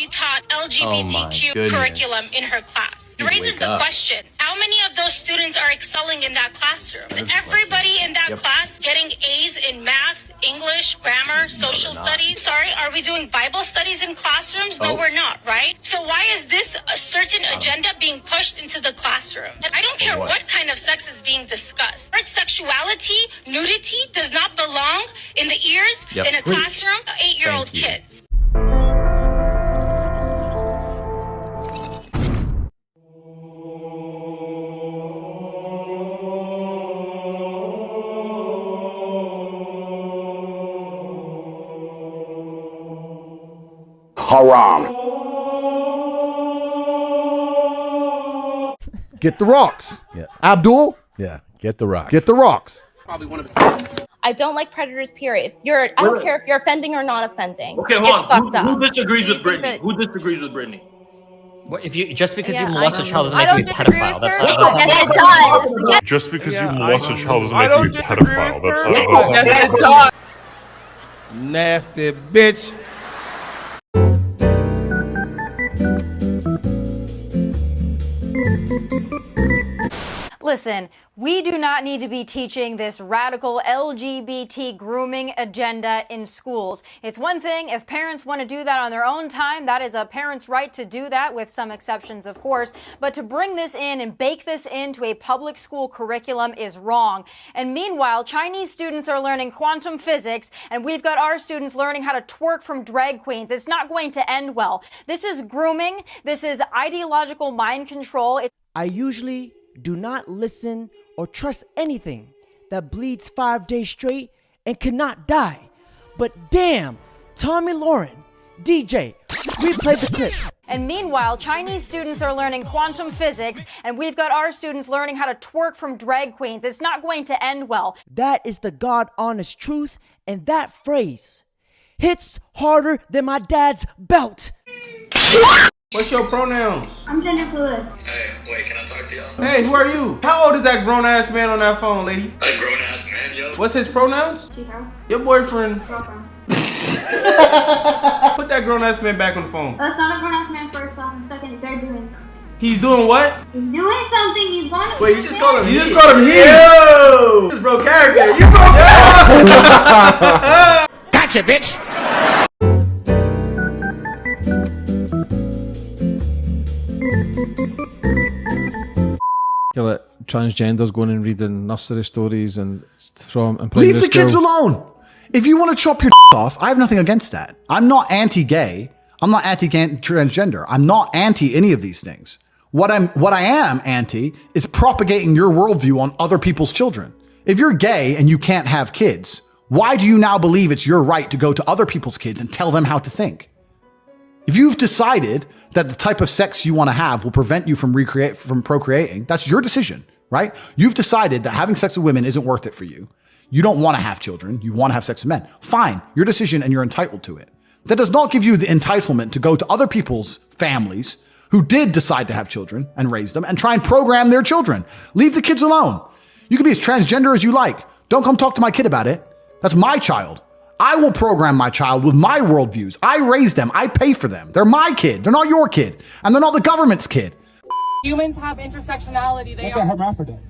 she taught LGBTQ curriculum in her class. It raises the question, how many of those students are excelling in that classroom? Is everybody in that class getting A's in math, English, grammar, social studies? Sorry, are we doing Bible studies in classrooms? No, we're not, right? So why is this a certain agenda being pushed into the classroom? And I don't care what kind of sex is being discussed. Right? Sexuality, nudity does not belong in the ears in a classroom of 8-year-old kids. Haram. Get the rocks. Yeah. Abdul. Yeah. Get the rocks. Get the rocks. Probably one of I don't like predators, period. I don't care if you're offending or not offending. Okay, hold on. Who disagrees with Brittany? Who disagrees with Brittany? What, if you just because you molest a child doesn't make you a pedophile? That's yes, it does. Just because you molest a child doesn't make you a pedophile. That's Yes, it does. Nasty bitch. Listen, we do not need to be teaching this radical LGBT grooming agenda in schools. It's one thing if parents want to do that on their own time. That is a parent's right to do that, with some exceptions, of course. But to bring this in and bake this into a public school curriculum is wrong. And meanwhile, Chinese students are learning quantum physics, and we've got our students learning how to twerk from drag queens. It's not going to end well. This is grooming. This is ideological mind control. I usually do not listen or trust anything that bleeds 5 days straight and cannot die. But damn, Tommy Lauren, DJ, replay the clip. And meanwhile, Chinese students are learning quantum physics, and we've got our students learning how to twerk from drag queens. It's not going to end well. That is the God-honest truth, and that phrase hits harder than my dad's belt. What's your pronouns? I'm gender fluid. Hey, wait, can I talk to y'all? Hey, who are you? How old is that grown-ass man on that phone, lady? A grown-ass man, yo. What's his pronouns? Chico. Your boyfriend. Girlfriend. Put that grown-ass man back on the phone. That's not a grown-ass man, first off, and second, they're doing something. He's doing what? He's doing something, he's going to... Wait, you just called him You just called him he. Yo! This bro character. You broke character. Gotcha, bitch. You let transgenders going and reading nursery stories and from and playing Leave the kids alone. If you want to chop your off, I have nothing against that. I'm not anti-gay. I'm not anti-transgender. I'm not anti any of these things. What I am anti is propagating your worldview on other people's children. If you're gay and you can't have kids, why do you now believe it's your right to go to other people's kids and tell them how to think? If you've decided that the type of sex you want to have will prevent you from procreating, that's your decision, right? You've decided that having sex with women isn't worth it for you. You don't want to have children. You want to have sex with men. Fine, your decision and you're entitled to it. That does not give you the entitlement to go to other people's families who did decide to have children and raise them and try and program their children. Leave the kids alone. You can be as transgender as you like. Don't come talk to my kid about it. That's my child. I will program my child with my worldviews. I raise them. I pay for them. They're my kid. They're not your kid. And they're not the government's kid. Humans have intersectionality. What's a hermaphrodite?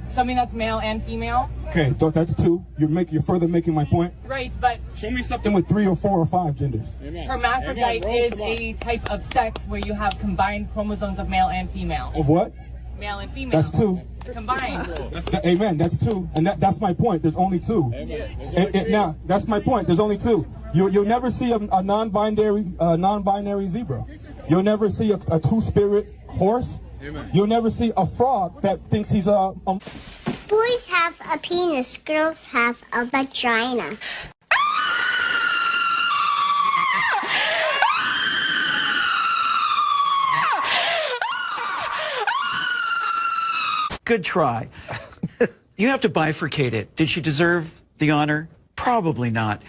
Something that's male and female. Okay, so that's two. You're further making my point. Right, but show me something with 3 or 4 or 5 genders. Hermaphrodite is a type of sex where you have combined chromosomes of male and female. Of what? Male and female. That's 2. Combined. Amen. That's 2, and that's my point. There's only 2. Now that's my point. There's only 2. You'll never see a non-binary zebra. You'll never see a 2-spirit horse. Amen. You'll never see a frog that thinks he's a. Boys have a penis, girls have a vagina. Good try. You have to bifurcate it. Did she deserve the honor? Probably not.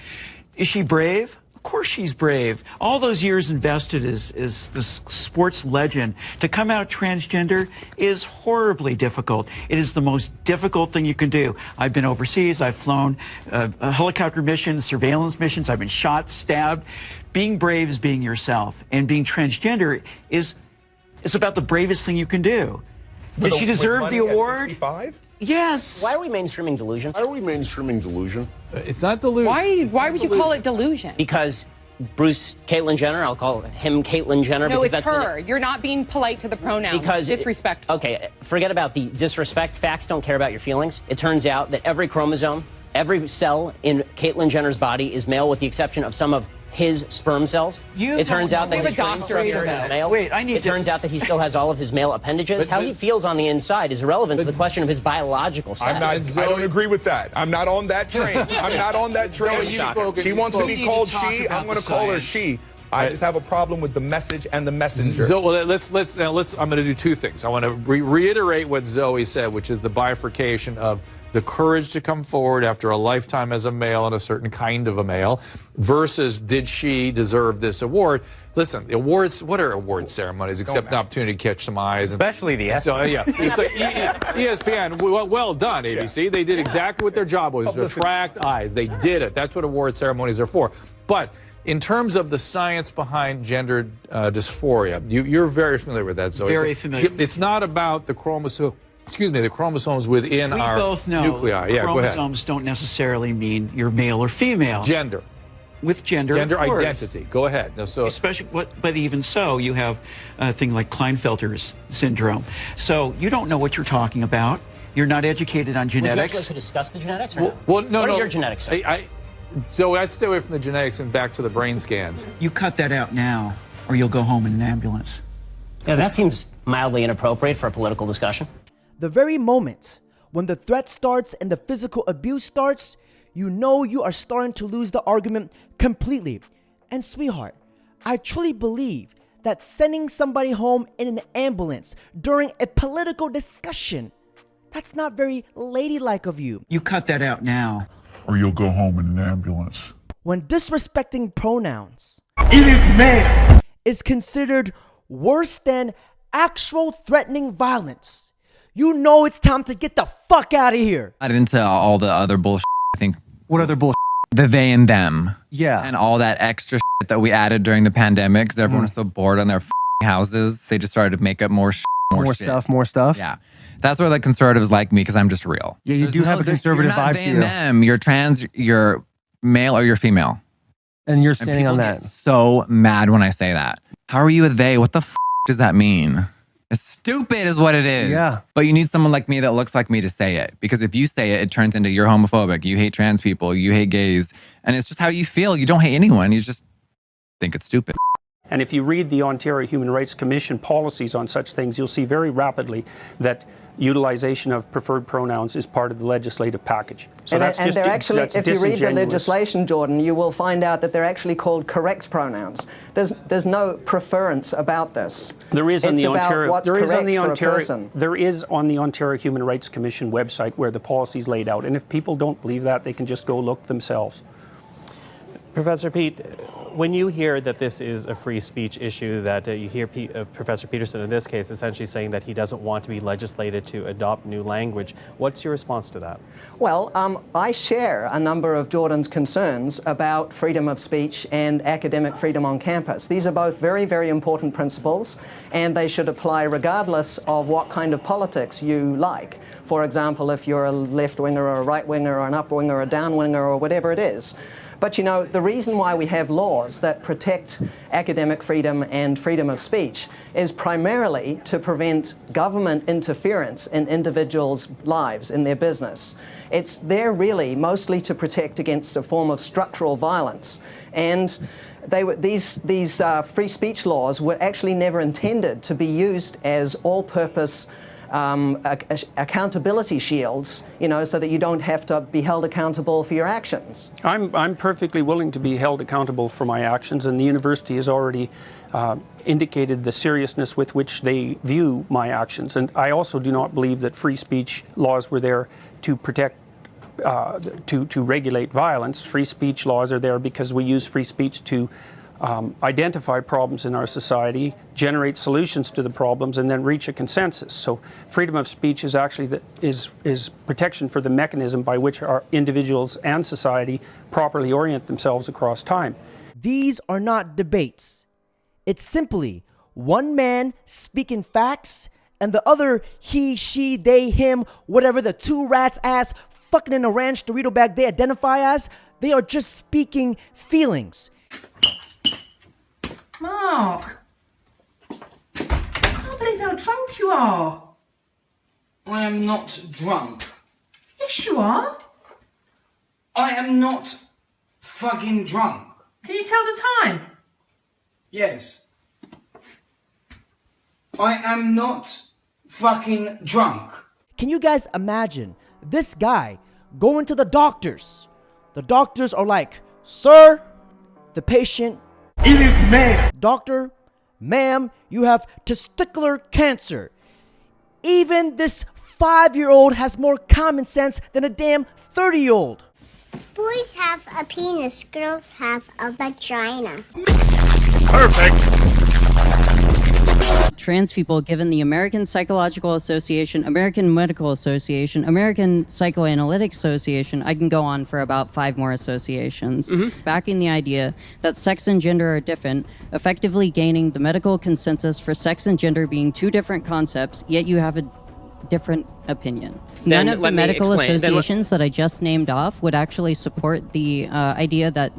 Is she brave? Of course she's brave. All those years invested as this sports legend. To come out transgender is horribly difficult. It is the most difficult thing you can do. I've been overseas. I've flown helicopter missions, surveillance missions. I've been shot, stabbed. Being brave is being yourself. And being transgender is about the bravest thing you can do. Did she deserve the award? Yes. Why are we mainstreaming delusion? It's not delusion. Why would you call it delusion? Because Bruce Caitlyn Jenner, I'll call him Caitlyn Jenner. No, because it's her. You're not being polite to the pronoun. Because disrespectful. Okay, forget about the disrespect. Facts don't care about your feelings. It turns out that every chromosome, every cell in Caitlyn Jenner's body is male, with the exception of some of his sperm cells. It turns out that his brain structure is male. It turns out that he still has all of his male appendages. How he feels on the inside is irrelevant to the question of his biological sex. I don't agree with that. I'm not on that train. I'm not on that train. She wants to be called she. I'm going to call her she. I just have a problem with the message and the messenger. So let's I'm going to do two things. I want to reiterate what Zoe said, which is the bifurcation of the courage to come forward after a lifetime as a male and a certain kind of a male versus did she deserve this award? Listen, the awards, what are award ceremonies except an opportunity to catch some eyes? Especially the ESPN. So, yeah, it's like ESPN, well done, ABC. Yeah. They did exactly what their job was, to attract eyes. They did it. That's what award ceremonies are for. But in terms of the science behind gender dysphoria, you're very familiar with that, Zoe. Very familiar. It's not about the the chromosomes within our both know nuclei. Yeah, go ahead. Chromosomes don't necessarily mean you're male or female. Gender. With gender identity. Go ahead. No, so especially, but even so, you have a thing like Klinefelter's syndrome. So you don't know what you're talking about. You're not educated on genetics. Would you actually discuss the genetics? Or well, no. What are your genetics? So I'd stay away from the genetics and back to the brain scans. You cut that out now, or you'll go home in an ambulance. Yeah, that seems mildly inappropriate for a political discussion. The very moment when the threat starts and the physical abuse starts, you know you are starting to lose the argument completely. And sweetheart, I truly believe that sending somebody home in an ambulance during a political discussion, that's not very ladylike of you. You cut that out now, or you'll go home in an ambulance. When disrespecting pronouns, it is man, is considered worse than actual threatening violence, you know it's time to get the fuck out of here. Not into all the other bullshit. I think. What other bullshit? The they and them. Yeah. And all that extra shit that we added during the pandemic because everyone was so bored on their houses. They just started to make up more shit. More stuff. Yeah. That's where the conservatives like me because I'm just real. Yeah, you do have a conservative vibe to you. You're not they and them. You're trans, you're male or you're female. And you're standing on that. Get so mad when I say that. How are you a they? What the does that mean? It's stupid is what it is. Yeah. But you need someone like me that looks like me to say it. Because if you say it, it turns into you're homophobic, you hate trans people, you hate gays. And it's just how you feel. You don't hate anyone. You just think it's stupid. And if you read the Ontario Human Rights Commission policies on such things, you'll see very rapidly that utilization of preferred pronouns is part of the legislative package. So and they're actually, if you read the legislation, Jordan, you will find out that they're actually called correct pronouns. There's no preference about this. There is on the Ontario. There is on the Ontario Human Rights Commission website where the policy is laid out. And if people don't believe that, they can just go look themselves. Professor Pete, when you hear that this is a free speech issue, that you hear Professor Peterson in this case essentially saying that he doesn't want to be legislated to adopt new language, what's your response to that? Well, I share a number of Jordan's concerns about freedom of speech and academic freedom on campus. These are both very, very important principles, and they should apply regardless of what kind of politics you like. For example, if you're a left-winger or a right-winger or an up-winger or a down-winger or whatever it is. But you know, the reason why we have laws that protect academic freedom and freedom of speech is primarily to prevent government interference in individuals' lives, in their business. It's there really mostly to protect against a form of structural violence. And these free speech laws were actually never intended to be used as all-purpose accountability shields, you know, so that you don't have to be held accountable for your actions. I'm perfectly willing to be held accountable for my actions, and the university has already indicated the seriousness with which they view my actions. And I also do not believe that free speech laws were there to protect to regulate violence. Free speech laws are there because we use free speech to identify problems in our society, generate solutions to the problems, and then reach a consensus. So freedom of speech is actually is protection for the mechanism by which our individuals and society properly orient themselves across time. These are not debates. It's simply one man speaking facts and the other he, she, they, him, whatever the two rats ass fucking in a ranch Dorito bag they identify as, they are just speaking feelings. Mark, I can't believe how drunk you are. I am not drunk. Yes, you are. I am not fucking drunk. Can you tell the time? Yes. I am not fucking drunk. Can you guys imagine this guy going to the doctors? The doctors are like, sir, the patient, it is ma'am. Doctor, ma'am, you have testicular cancer. Even this 5-year-old has more common sense than a damn 30-year-old. Boys have a penis, girls have a vagina. Perfect. Trans people, given the American Psychological Association, American Medical Association, American Psychoanalytic Association, I can go on for about 5 more associations, it's backing the idea that sex and gender are different, effectively gaining the medical consensus for sex and gender being 2 different concepts, yet you have a different opinion. None of the medical associations that I just named off would actually support the idea that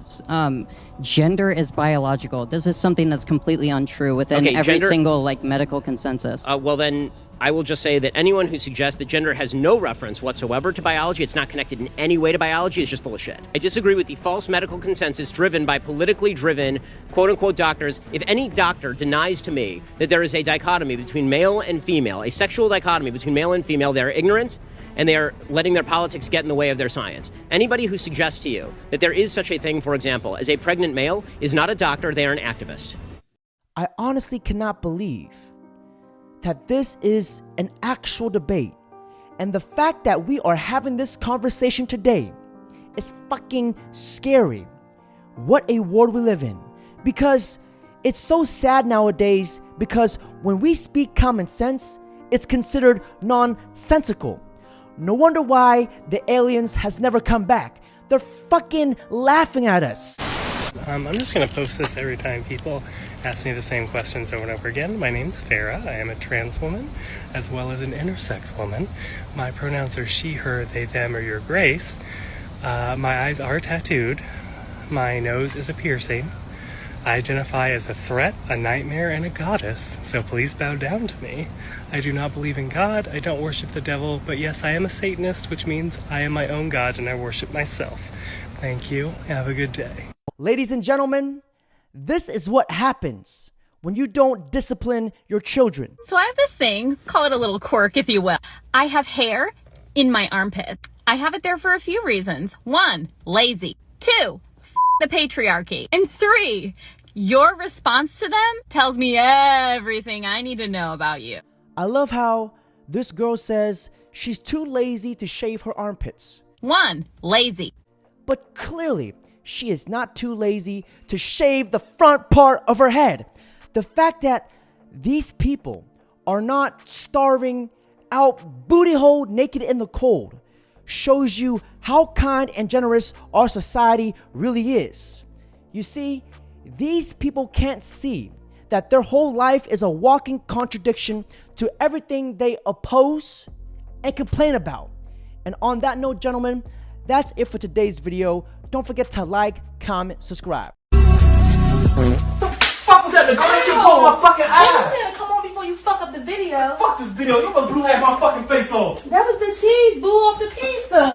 gender is biological. This is something that's completely untrue within every single medical consensus. Well, then I will just say that anyone who suggests that gender has no reference whatsoever to biology, it's not connected in any way to biology, is just full of shit. I disagree with the false medical consensus driven by politically driven, quote-unquote, doctors. If any doctor denies to me that there is a dichotomy between male and female, a sexual dichotomy between male and female, they're ignorant and they are letting their politics get in the way of their science. Anybody who suggests to you that there is such a thing, for example, as a pregnant male is not a doctor, they are an activist. I honestly cannot believe that this is an actual debate. And the fact that we are having this conversation today is fucking scary. What a world we live in. Because it's so sad nowadays, because when we speak common sense, it's considered nonsensical. No wonder why the aliens has never come back. They're fucking laughing at us. I'm just going to post this every time people ask me the same questions over and over again. My name's Farah. I am a trans woman as well as an intersex woman. My pronouns are she, her, they, them, or your grace. My eyes are tattooed. My nose is a piercing. I identify as a threat, a nightmare, and a goddess, so please bow down to me. I do not believe in God, I don't worship the devil, but yes, I am a Satanist, which means I am my own God and I worship myself. Thank you. Have a good day. Ladies and gentlemen, this is what happens when you don't discipline your children. So I have this thing, call it a little quirk if you will. I have hair in my armpit. I have it there for a few reasons. 1, lazy. 2, the patriarchy. And 3, your response to them tells me everything I need to know about you. I love how this girl says she's too lazy to shave her armpits. 1, lazy. But clearly, she is not too lazy to shave the front part of her head. The fact that these people are not starving out booty hole naked in the cold shows you how kind and generous our society really is. You see, these people can't see that their whole life is a walking contradiction to everything they oppose and complain about. And on that note, gentlemen, that's it for today's video. Don't forget to like, comment, subscribe. Fuck was that? The gun shit blew my fucking eye. Come on before you fuck up the video. Fuck this video. You gonna blew half my fucking face off. That was the cheese blew off the pizza.